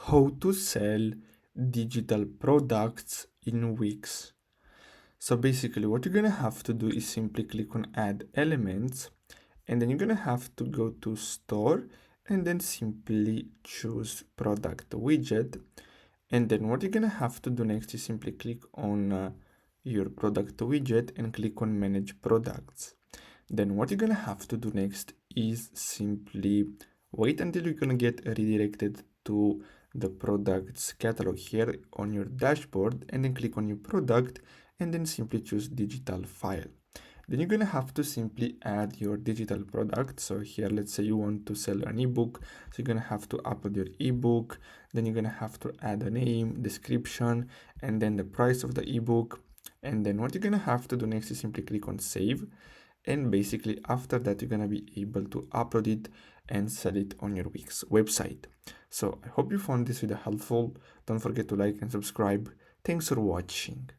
how to sell digital products in Wix. So basically what you're gonna have to do is simply click on add elements, and then you're gonna have to go to store and then simply choose product widget. And then what you're gonna have to do next is simply click on your product widget and click on manage products. Then what you're gonna have to do next is simply wait until you're gonna get redirected to the products catalog here on your dashboard, and then click on your product and then simply choose digital file. Then you're gonna have to simply add your digital product. So here, let's say you want to sell an ebook. So you're gonna have to upload your ebook. Then you're gonna have to add a name, description, and then the price of the ebook. And then what you're gonna have to do next is simply click on save. And basically after that, you're gonna be able to upload it and sell it on your Wix website. So I hope you found this video helpful. Don't forget to like and subscribe. Thanks for watching.